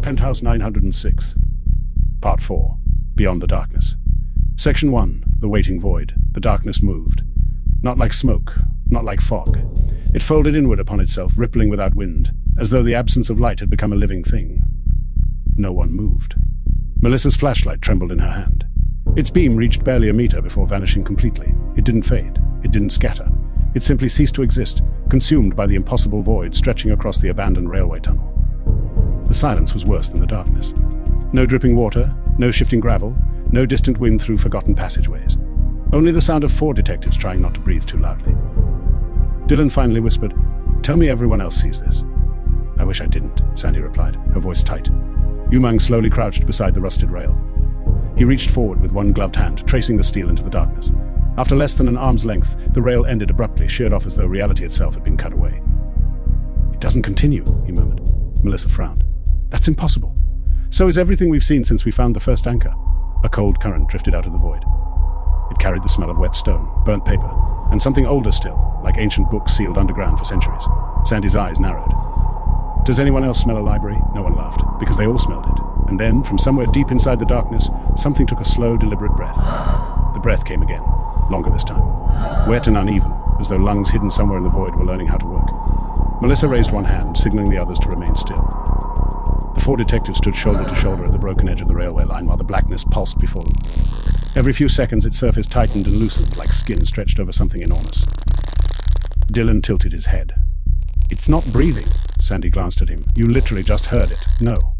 Penthouse 906. Part 4. Beyond the Darkness. Section 1. The Waiting Void. The darkness moved. Not like smoke, not like fog. It folded inward upon itself, rippling without wind, as though the absence of light had become a living thing. No one moved. Melissa's flashlight trembled in her hand. Its beam reached barely a meter before vanishing completely. It didn't fade. It didn't scatter. It simply ceased to exist, consumed by the impossible void stretching across the abandoned railway tunnel. The silence was worse than the darkness. No dripping water, no shifting gravel, no distant wind through forgotten passageways. Only the sound of 4 detectives trying not to breathe too loudly. Dylan finally whispered, "Tell me everyone else sees this." "I wish I didn't," Sandy replied, her voice tight. Umang slowly crouched beside the rusted rail. He reached forward with one gloved hand, tracing the steel into the darkness. After less than an arm's length, the rail ended abruptly, sheared off as though reality itself had been cut away. "It doesn't continue," he murmured. Melissa frowned. "That's impossible. So is everything we've seen since we found the first anchor." A cold current drifted out of the void. It carried the smell of wet stone, burnt paper, and something older still, like ancient books sealed underground for centuries. Sandy's eyes narrowed. "Does anyone else smell a library?" No one laughed, because they all smelled it. And then, from somewhere deep inside the darkness, something took a slow, deliberate breath. The breath came again, longer this time. Wet and uneven, as though lungs hidden somewhere in the void were learning how to work. Melissa raised one hand, signaling the others to remain still. The 4 detectives stood shoulder to shoulder at the broken edge of the railway line while the blackness pulsed before them. Every few seconds its surface tightened and loosened like skin stretched over something enormous. Dylan tilted his head. "It's not breathing." Sandy glanced at him. "You literally just heard it." "No."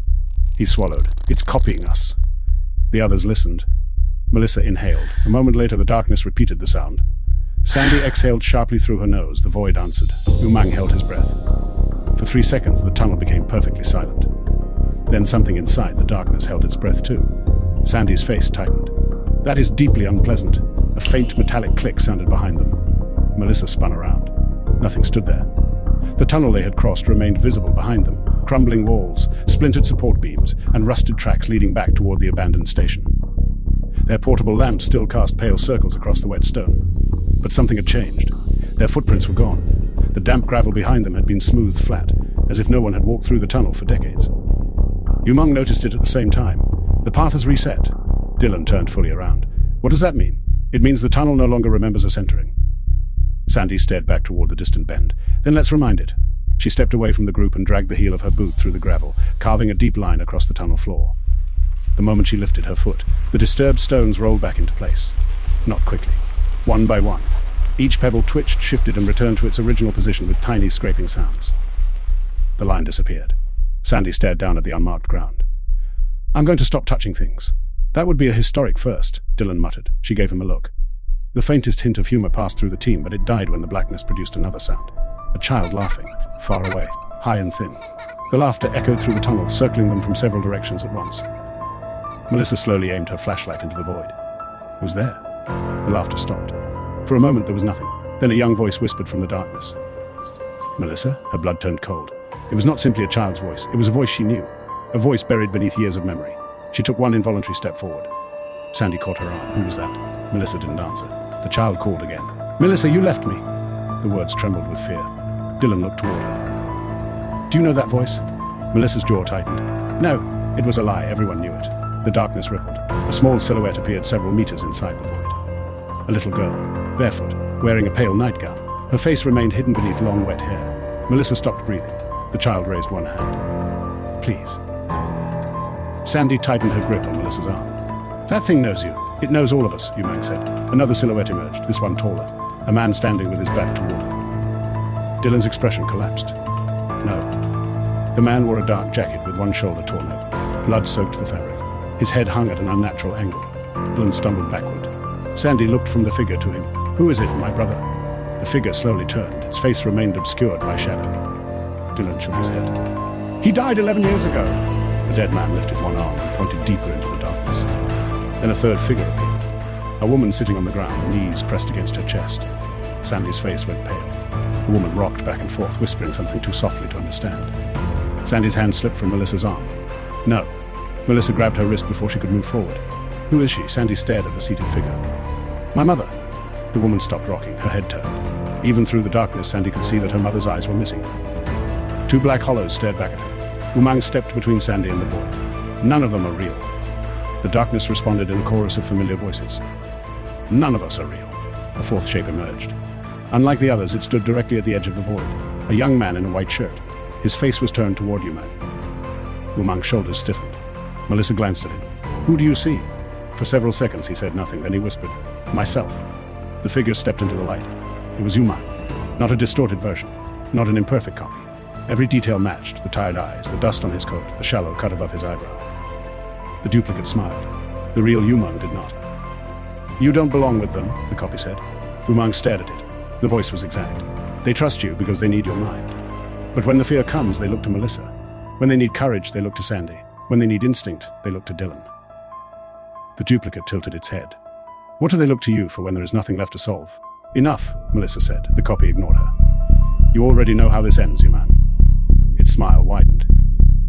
He swallowed. "It's copying us." The others listened. Melissa inhaled. A moment later the darkness repeated the sound. Sandy exhaled sharply through her nose. The void answered. Umang held his breath. For 3 seconds the tunnel became perfectly silent. Then something inside the darkness held its breath too. Sandy's face tightened. "That is deeply unpleasant." A faint metallic click sounded behind them. Melissa spun around. Nothing stood there. The tunnel they had crossed remained visible behind them. Crumbling walls, splintered support beams, and rusted tracks leading back toward the abandoned station. Their portable lamps still cast pale circles across the wet stone. But something had changed. Their footprints were gone. The damp gravel behind them had been smoothed flat, as if no one had walked through the tunnel for decades. Umang noticed it at the same time. The path has reset. Dylan turned fully around. "What does that mean?" "It means the tunnel no longer remembers us entering." Sandy stared back toward the distant bend. "Then let's remind it." She stepped away from the group and dragged the heel of her boot through the gravel, carving a deep line across the tunnel floor. The moment she lifted her foot, the disturbed stones rolled back into place. Not quickly. One by one. Each pebble twitched, shifted, and returned to its original position with tiny scraping sounds. The line disappeared. Sandy stared down at the unmarked ground. "I'm going to stop touching things." "That would be a historic first," Dylan muttered. She gave him a look. The faintest hint of humor passed through the team, but it died when the blackness produced another sound. A child laughing, far away, high and thin. The laughter echoed through the tunnel, circling them from several directions at once. Melissa slowly aimed her flashlight into the void. Who's there? The laughter stopped. For a moment there was nothing. Then a young voice whispered from the darkness. Melissa? Her blood turned cold. It was not simply a child's voice. It was a voice she knew. A voice buried beneath years of memory. She took one involuntary step forward. Sandy caught her arm. Who was that? Melissa didn't answer. The child called again. "Melissa, you left me." The words trembled with fear. Dylan looked toward her. "Do you know that voice?" Melissa's jaw tightened. "No, it was a lie. Everyone knew it." The darkness rippled. A small silhouette appeared several meters inside the void. A little girl, barefoot, wearing a pale nightgown. Her face remained hidden beneath long, wet hair. Melissa stopped breathing. The child raised one hand. "Please." Sandy tightened her grip on Melissa's arm. "That thing knows you. It knows all of us," Umang said. Another silhouette emerged, this one taller. A man standing with his back toward her. Dylan's expression collapsed. No. The man wore a dark jacket with one shoulder torn open. Blood soaked the fabric. His head hung at an unnatural angle. Dylan stumbled backward. Sandy looked from the figure to him. "Who is it, my brother?" The figure slowly turned. Its face remained obscured by shadow. Dylan shook his head. "He died 11 years ago." The dead man lifted one arm and pointed deeper into the darkness. Then a third figure appeared. A woman sitting on the ground, knees pressed against her chest. Sandy's face went pale. The woman rocked back and forth, whispering something too softly to understand. Sandy's hand slipped from Melissa's arm. "No." Melissa grabbed her wrist before she could move forward. "Who is she?" Sandy stared at the seated figure. "My mother." The woman stopped rocking, her head turned. Even through the darkness, Sandy could see that her mother's eyes were missing. Two black hollows stared back at her. Umang stepped between Sandy and the void. None of them are real. The darkness responded in a chorus of familiar voices. None of us are real. A fourth shape emerged. Unlike the others, it stood directly at the edge of the void. A young man in a white shirt. His face was turned toward Umang. Umang's shoulders stiffened. Melissa glanced at him. "Who do you see?" For several seconds he said nothing, then he whispered, "Myself." The figure stepped into the light. It was Umang. Not a distorted version. Not an imperfect copy. Every detail matched: the tired eyes, the dust on his coat, the shallow cut above his eyebrow. The duplicate smiled. The real Umang did not. "You don't belong with them," the copy said. Umang stared at it. The voice was exact. "They trust you because they need your mind. But when the fear comes, they look to Melissa. When they need courage, they look to Sandy. When they need instinct, they look to Dylan." The duplicate tilted its head. "What do they look to you for when there is nothing left to solve?" "Enough," Melissa said. The copy ignored her. "You already know how this ends, Umang." Its smile widened.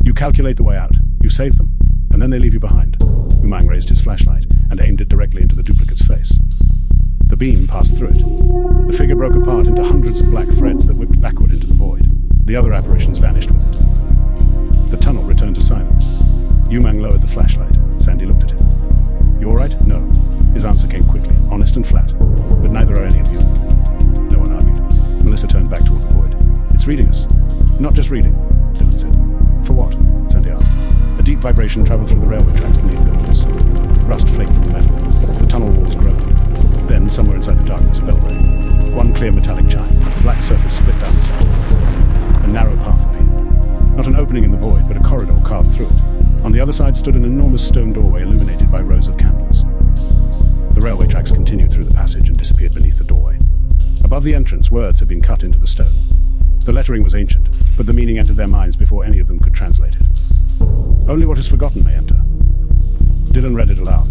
"You calculate the way out. You save them. And then they leave you behind." Umang raised his flashlight and aimed it directly into the duplicate's face. The beam passed through it. The figure broke apart into hundreds of black threads that whipped backward into the void. The other apparitions vanished with it. The tunnel returned to silence. Umang lowered the flashlight. Sandy looked at him. "You all right?" "No." His answer came quickly, honest and flat. "But neither are any of you." No one argued. Melissa turned back toward the void. "It's reading us." "Not just reading," Dylan said. "For what?" Sandy asked. A deep vibration traveled through the railway tracks beneath their boots. Rust flaked from the metal. The tunnel walls groaned. Then, somewhere inside the darkness, a bell rang. One clear metallic chime. The black surface split down the side. A narrow path appeared. Not an opening in the void, but a corridor carved through it. On the other side stood an enormous stone doorway illuminated by rows of candles. The railway tracks continued through the passage and disappeared beneath the doorway. Above the entrance, words had been cut into the stone. The lettering was ancient, but the meaning entered their minds before any of them could translate it. "Only what is forgotten may enter." Dylan read it aloud.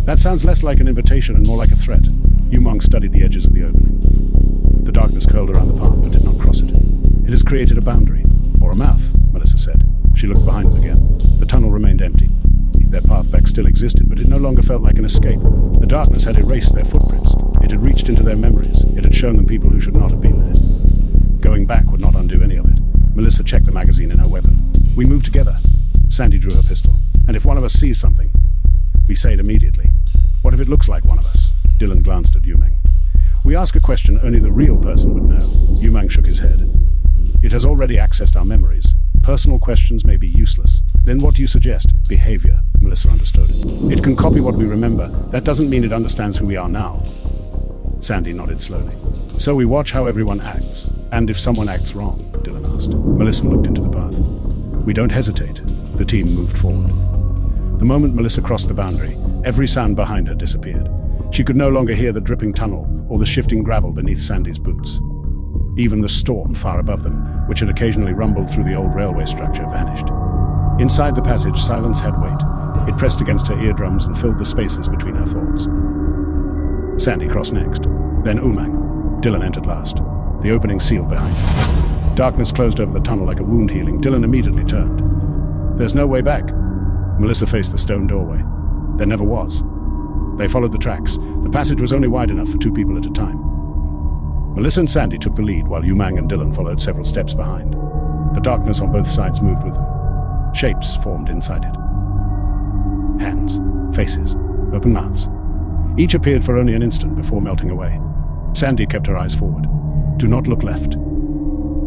"That sounds less like an invitation and more like a threat." Umang studied the edges of the opening. The darkness curled around the path but did not cross it. "It has created a boundary, or a mouth," Melissa said. She looked behind them again. The tunnel remained empty. Their path back still existed, but it no longer felt like an escape. The darkness had erased their footprints. It had reached into their memories. It had shown them people who should not have been there. Going back would not undo any of it. Melissa checked the magazine in her weapon. "We move together." Sandy drew her pistol. "And if one of us sees something, we say it immediately. What if it looks like one of us?" Dylan glanced at Umang. "We ask a question only the real person would know." Umang shook his head. "It has already accessed our memories. Personal questions may be useless." "Then what do you suggest?" "Behavior," Melissa understood. "It can copy what we remember. That doesn't mean it understands who we are now." Sandy nodded slowly. "So we watch how everyone acts. And if someone acts wrong?" Dylan asked. Melissa looked into the path. "We don't hesitate." The team moved forward. The moment Melissa crossed the boundary, every sound behind her disappeared. She could no longer hear the dripping tunnel or the shifting gravel beneath Sandy's boots. Even the storm far above them, which had occasionally rumbled through the old railway structure, vanished. Inside the passage, silence had weight. It pressed against her eardrums and filled the spaces between her thoughts. Sandy crossed next, then Umang. Dylan entered last. The opening sealed behind him. Darkness closed over the tunnel like a wound healing. Dylan immediately turned. "There's no way back." Melissa faced the stone doorway. There never was. They followed the tracks. The passage was only wide enough for two people at a time. Melissa and Sandy took the lead, while Umang and Dylan followed several steps behind. The darkness on both sides moved with them. Shapes formed inside it. Hands, faces, open mouths. Each appeared for only an instant before melting away. Sandy kept her eyes forward. "Do not look left."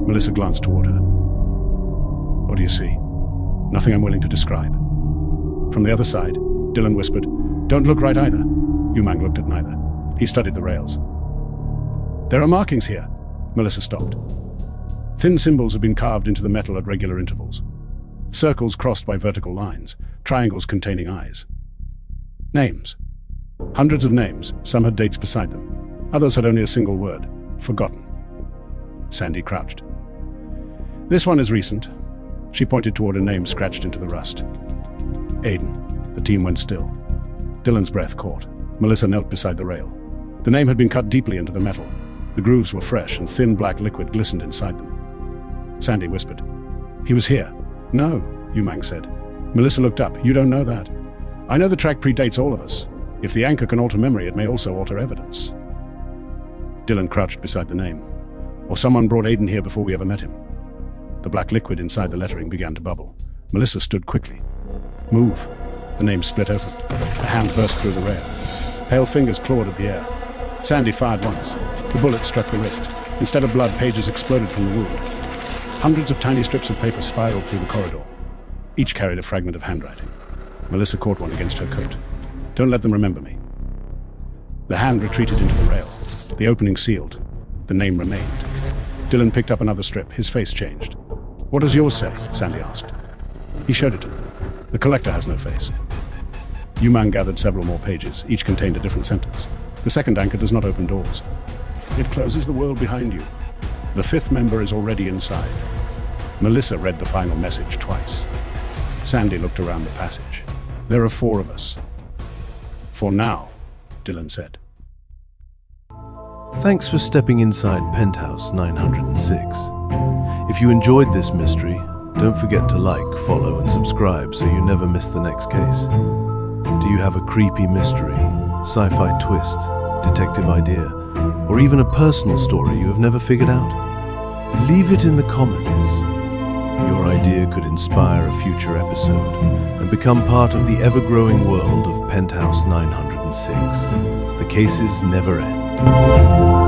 Melissa glanced toward her. "What do you see?" "Nothing I'm willing to describe." From the other side, Dylan whispered, "Don't look right either." Umang looked at neither. He studied the rails. "There are markings here." Melissa stopped. Thin symbols had been carved into the metal at regular intervals. Circles crossed by vertical lines, triangles containing eyes. Names. Hundreds of names, some had dates beside them. Others had only a single word, forgotten. Sandy crouched. "This one is recent." She pointed toward a name scratched into the rust. "Aiden." The team went still. Dylan's breath caught. Melissa knelt beside the rail. The name had been cut deeply into the metal. The grooves were fresh, and thin black liquid glistened inside them. Sandy whispered, "He was here." "No," Umang said. Melissa looked up. "You don't know that." "I know the track predates all of us. If the anchor can alter memory, it may also alter evidence." Dylan crouched beside the name. "Or someone brought Aiden here before we ever met him." The black liquid inside the lettering began to bubble. Melissa stood quickly. Move. The name split open. A hand burst through the rail. Pale fingers clawed at the air. Sandy fired once. The bullet struck the wrist. Instead of blood, pages exploded from the wound. Hundreds of tiny strips of paper spiraled through the corridor. Each carried a fragment of handwriting. Melissa caught one against her coat. Don't let them remember me. The hand retreated into the rail. The opening sealed. The name remained. Dylan picked up another strip. His face changed. What does yours say? Sandy asked. He showed it to them. The collector has no face. Umang gathered several more pages. Each contained a different sentence. The second anchor does not open doors. It closes the world behind you. The fifth member is already inside. Melissa read the final message twice. Sandy looked around the passage. There are 4 of us. For now, Dylan said. Thanks for stepping inside Penthouse 906. If you enjoyed this mystery, don't forget to like, follow, and subscribe so you never miss the next case. Do you have a creepy mystery, sci-fi twist, detective idea, or even a personal story you have never figured out? Leave it in the comments. Your idea could inspire a future episode and become part of the ever-growing world of Penthouse 906. The cases never end.